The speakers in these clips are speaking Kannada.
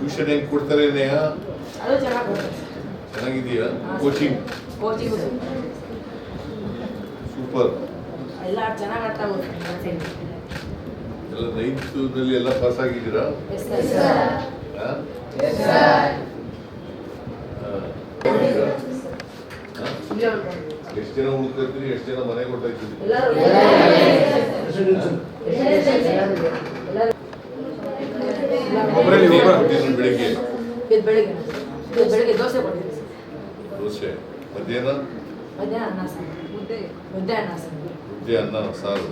ಟ್ಯೂಷನ್ ಹೆಂಗೆ ಕೊಡ್ತಾರೆ ನೇಹ? ಅದು ಚೆನ್ನಾಗಿದೆಯಾ? Coaching super. ಎಲ್ಲ ಚೆನ್ನಾಗಿ ಅರ್ಥ ಆಗುತ್ತೆ. ಎಲ್ಲ 9th ಎಲ್ಲ ಪಾಸ್ ಆಗಿದ್ದೀರಾ? ಎಷ್ಟು ಜನ ಉಳ್ಕೊಳ್ತೀರಿ? ಎಷ್ಟು ಜನ ಮನೆಗೆ ಹೊರಟಾಯ್ತೀರಿ? ಬೆಳಿಗ್ಗೆ ದೋಸೆ ಕೊಡ್ತೀವಿ. ದೋಸೆ. ಮಧ್ಯಾಹ್ನ ಅನ್ನ ಸಾರು. ಮುದ್ದೆ ಅನ್ನ ಸಾರು. ಮುದ್ದೆ ಅನ್ನ ಸಾರು.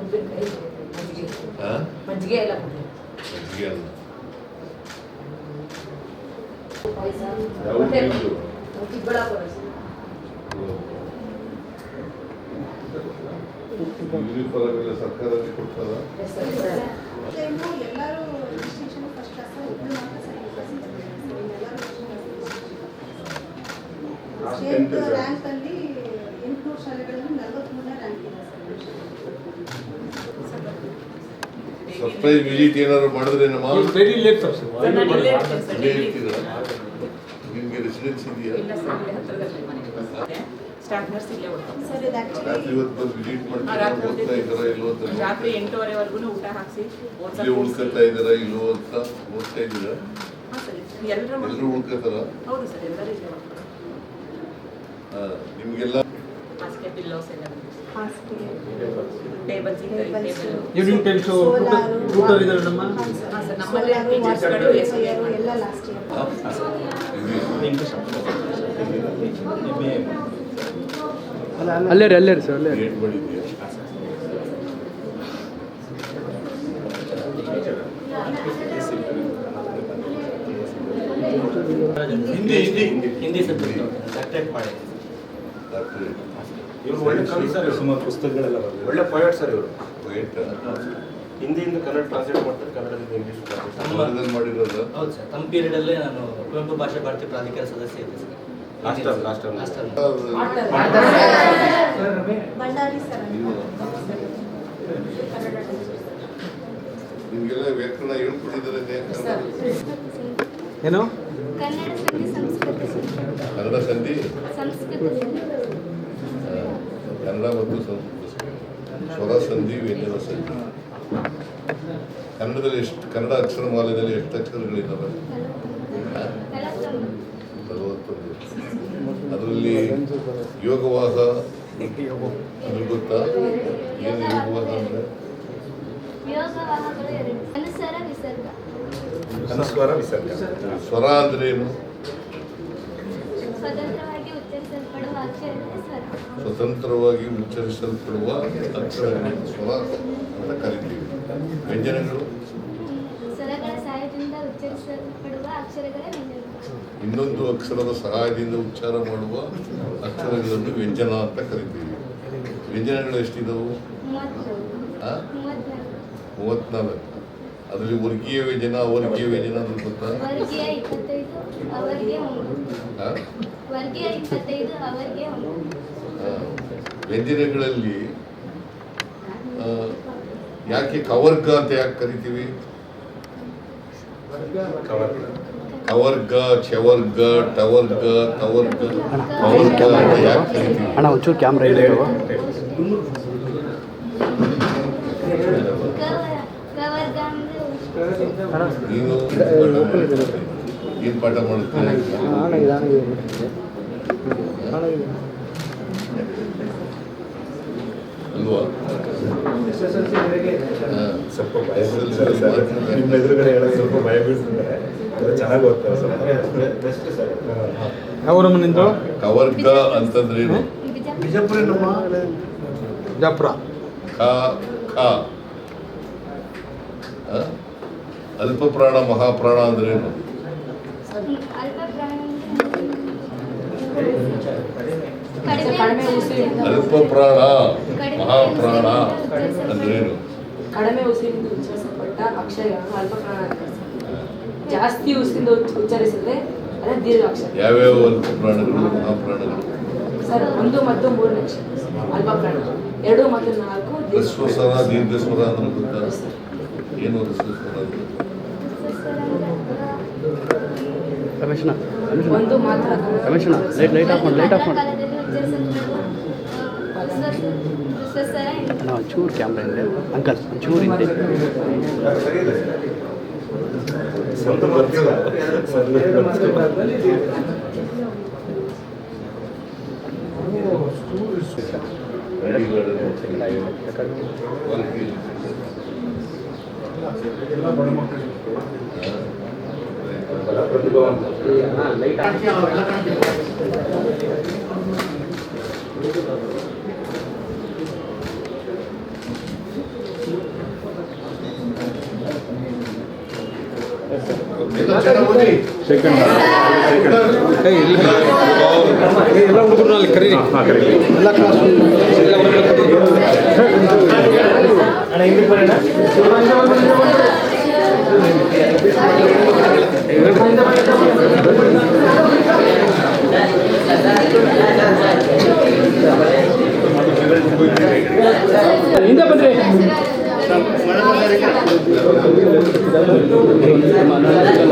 ಉಪ್ಪಿನಕಾಯಿ ಮಜ್ಜಿಗೆ ಎಲ್ಲ ಕೊಡ್ತೀವಿ. ಮಜ್ಜಿಗೆ ಅನ್ನ. ಚಿಕ್ಕಬಳ್ಳಾಪುರ. ಯೂನಿಫಾರ್ಮ್ ಎಲ್ಲ ಸರ್ಕಾರದಲ್ಲಿ ಕೊಡ್ತಾರ? ರ್ಯಾಂಕ್ ಅಲ್ಲಿ 800 ಶಾಲೆಗಳಲ್ಲಿ 43ನೇ ರ್ಯಾಂಕ್ ಇದೆ. ಸರ್ಪ್ರೈಸ್ ವಿಸಿಟ್ ಏನಾದ್ರು ಮಾಡಿದ್ರೆ ನಮ್ಮ ವೆರಿ ಲೇಟ್ ಸರ್. ನಿಮಗೆ ರೆಸಿಡೆನ್ಸ್ ಇದೆಯಾ? ಇಲ್ಲ ಸರ್, ಇಲ್ಲೇ ಹತ್ತಿರದಲ್ಲಿ ಮನೆ ಸ್ಟಾಫ್ ನರ್ಸ್ ಇಲ್ಲೇ ಓದ್ತಾರೆ ಸರ್ ಇದು ರಾತ್ರಿ ಹೊತ್ತು ಬಂದು ವಿಸಿಟ್ ಮಾಡ್ತಾ ಇದ್ದಾರಾ ಇಲ್ವೋ ಅಂತ? ರಾತ್ರಿ 8:30ವರೆಗೂ ಊಟ ಹಾಕಿಸಿ ಇಲ್ಲಿ ಉಳ್ಕೊತಾ ಇದ್ದಾರಾ ಇಲ್ವೋ ಅಂತ ಓದ್ತಾ ಇದ್ದೀರಾ? ಹಾಂ ಸರ್, ಎಲ್ಲರೂ ಉಳ್ಕೊತಾರ? ಹೌದು ಸರ್, ಎಲ್ಲರೂ ಇಲ್ಲೇ ಓದ್ತಾರೆ. ನಿಮಗೆಲ್ಲ ಹಾಸಿಗೆ ಪಿಲ್ಲೋಸ್ ಎಲ್ಲ ಟೇಬಲ್ಸ್ ಈವ್ನಿಂಗ್ ಟೈಮ್ಸ್ ರೂಟರ್ ಇದ್ದಾರೆ ನಮ್ಮ. ಹಾಂ ಸರ್, ನಮ್ಮಲ್ಲಿ ಟೀಚರ್ಸ್ಗಳು ಎಲ್ಲ ಲಾಸ್ಟ್ ಇಯರ್. ಅಲ್ಲೇ ರೀ ಸರ್, ಅಲ್ಲೇ ಏಟ್ ಮಾಡಿದ್ಯಾ? ಹಿಂದಿ ಸಬ್ಜೆಕ್ಟ್ ಡಾಕ್ಟರೇಟ್ ಮಾಡಿ. ಡಾಕ್ಟರೇಟ್. ಇವರು ಒಳ್ಳೆ ಕವಿ ಸರ್, ಸುಮಾರು ಪುಸ್ತಕಗಳೆಲ್ಲ ಬರ್ತದೆ. ಒಳ್ಳೆ ಪೊಯೆಟ್ ಸರ್ ಇವರು. ಪೊಯೆಟ್. ಹಿಂದಿಯಿಂದ ಕನ್ನಡ ಟ್ರಾನ್ಸ್ಲೇಟ್ ಮಾಡ್ತಾರೆ, ಕನ್ನಡದಿಂದ ಇಂಗ್ಲೀಷ್ ಕನ್ನಡದಲ್ಲಿ ಮಾಡಿರೋದು? ಹೌದು ಸರ್, ನಮ್ಮ ಪೀರಿಯಡಲ್ಲೇ ನಾನು ಕುವೆಂಪು ಭಾಷಾ ಭಾರತಿ ಪ್ರಾಧಿಕಾರ ಸದಸ್ಯ ಇದ್ದೆ ಸರ್. Last Bhandari sir. ನಿಮಗೆಲ್ಲ ವ್ಯಾಕರಣ ಹೇಳ್ಕೊಟ್ಟಿದ್ದಾರೆ? ಏನು? ಕನ್ನಡ ಸಂಧಿ, ಸಂಸ್ಕೃತ, ಕನ್ನಡ ಮತ್ತು ಸಂಸ್ಕೃತ, ಸ್ವರ ಸಂಧಿ, ವ್ಯಂಜನ ಸಂಧಿ. ಕನ್ನಡದಲ್ಲಿ ಎಷ್ಟು, ಕನ್ನಡ ಅಕ್ಷರಮಾಲೆಯಲ್ಲಿ ಎಷ್ಟು ಅಕ್ಷರಗಳಿದ್ದಾವೆ? 41. ಅದರಲ್ಲಿ ಯೋಗವಾಹ ಅದು ಗೊತ್ತಾ? ಏನು ಯೋಗವಾಹ ಅಂದರೆ? ಯೋಗವಾಹಗಳು ಎರಡು. ಅನುಸ್ವರ ವಿಸರ್ಗ. ಅನುಸ್ವರ ವಿಸರ್ಗ. ಸ್ವರ ಅಂದ್ರೆ ಏನು? ಸ್ವತಂತ್ರವಾಗಿ ಉಚ್ಚರಿಸಲ್ಪಡುವ ಅಕ್ಷರಗಳೇ ಸ್ವರ. ಸ್ವತಂತ್ರವಾಗಿ ಉಚ್ಚರಿಸಲ್ಪಡುವ ಅಕ್ಷರಗಳನ್ನು ಸ್ವರ ಅಂತ ಕರಿತೀವಿ. ವ್ಯಂಜನಗಳು ಸ್ವರಗಳ ಸಹಾಯದಿಂದ ಉಚ್ಚರಿಸಲ್ಪಡುವ ಅಕ್ಷರಗಳೇ ವ್ಯಂಜನ. ಇನ್ನೊಂದು ಅಕ್ಷರದ ಸಹಾಯದಿಂದ ಉಚ್ಚಾರ ಮಾಡುವ ಅಕ್ಷರಗಳನ್ನು ವ್ಯಂಜನ ಅಂತ ಕರಿತೀವಿ. ವ್ಯಂಜನಗಳು ಎಷ್ಟಿದವು? 34. ಅದರಲ್ಲಿ ವರ್ಗೀಯ ವ್ಯಂಜನ, ಅವರ್ಗೀಯ ವ್ಯಂಜನ ಅಂದ್ರೆ ಗೊತ್ತಾ? ವರ್ಗೀಯ 25, ಅವರ್ಗೀಯ 9. ವರ್ಗೀಯ 25, ಅವರ್ಗೀಯ 9. ವ್ಯಂಜನಗಳಲ್ಲಿ ಯಾಕೆ ಕವರ್ಗ ಅಂತ ಯಾಕೆ ಕರಿತೀವಿ? ಕವರ್ಗ, ಚವರ್ಗ, ಟವರ್ಗ, ತವರ್ಗ, ಕವರ್ಗ ಅಂತ ಯಾಕೆ ಕರಿತೀವಿ? ಅಣ್ಣ ಒಂಚೂರು ಕ್ಯಾಮ್ರಾ ಇದೆ. ಕವರ್ಗ ಅಂದ್ರೆ ನೀನು ಏನು ಪಾಠ ಮಾಡುತ್ತೆ? ಅಲ್ವಾ? ಸ್ವಲ್ಪ ಭಯ ನಿಮ್ಮ ಎದುರುಗಡೆ ಹೇಳೋದು ಸ್ವಲ್ಪ ಭಯ ಬೀಳ್ತಿದ್ದಾರೆ. ಚೆನ್ನಾಗಿ ಓದ್ತಾರೆ ಸರ್. Best sir. ಯಾವ ನಿಂದು? ಕವರ್ಗ ಅಂತಂದ್ರೇನು? ಬಿಜಾಪುರ. ಖ ಖ. ಅಲ್ಪ ಪ್ರಾಣ ಮಹಾಪ್ರಾಣ ಅಂದ್ರೇನು? ಅಲ್ಪ ಪ್ರಾಣ ಅಲ್ಪ ಪ್ರಾಣ ಮಹಾಪ್ರಾಣ ಅಂದ್ರೇನು? ಕಡಿಮೆ ಉಸಿರಿಂದ ಉಚ್ಚರಿಸಲ್ಪಟ್ಟ ಅಕ್ಷರಗಳನ್ನು ಅಲ್ಪ ಪ್ರಾಣ ಅಂತಾರೆ. ಜಾಸ್ತಿ ಉಸಿರಿಂದ ಉಚ್ಚರಿಸಿದ್ರೆ ಅದೇ ದೀರ್ಘ ಅಕ್ಷರ. ಯಾವ್ಯಾವ ಅಲ್ಪ ಪ್ರಾಣಗಳು, ಮಹಾಪ್ರಾಣಗಳು? ಸರ್ 1 ಮತ್ತು 3ನೇ ಅಕ್ಷರ ಅಲ್ಪ ಪ್ರಾಣ, 2 ಮತ್ತು 4 ಹ್ರಸ್ವ ಸ್ವರ, ದೀರ್ಘ ಸ್ವರ ಅಂದ್ರೆ ಗೊತ್ತಾ? ಏನು ಹ್ರಸ್ವ ಸ್ವರ ಅಂದ್ರೆ? ಒಂದು ಮಾತ್ರ ಲೈಟ್ ಆಫ್ ಕಾಲದಲ್ಲಿ ಉಚ್ಚರಿಸಲ್ಪಡುವ ಚೂರು ಕ್ಯಾಮ್ರಾ ಇದೆ ಅಂಕಲ್ ಚೂರು ಹಿಂದೆ ಒಂದು ಬರ್ತಿಲ್ಲ ವೆರಿ ಗುಡ್ ಎಲ್ಲ ಹುಡುಗರು ಅಲ್ಲಿ ಕರೀರಿ ಎಲ್ಲ ಕ್ಲಾಸ್ ಹಿಂದೆ ಬನ್ರಿ ಮನೋರಂಜನೆ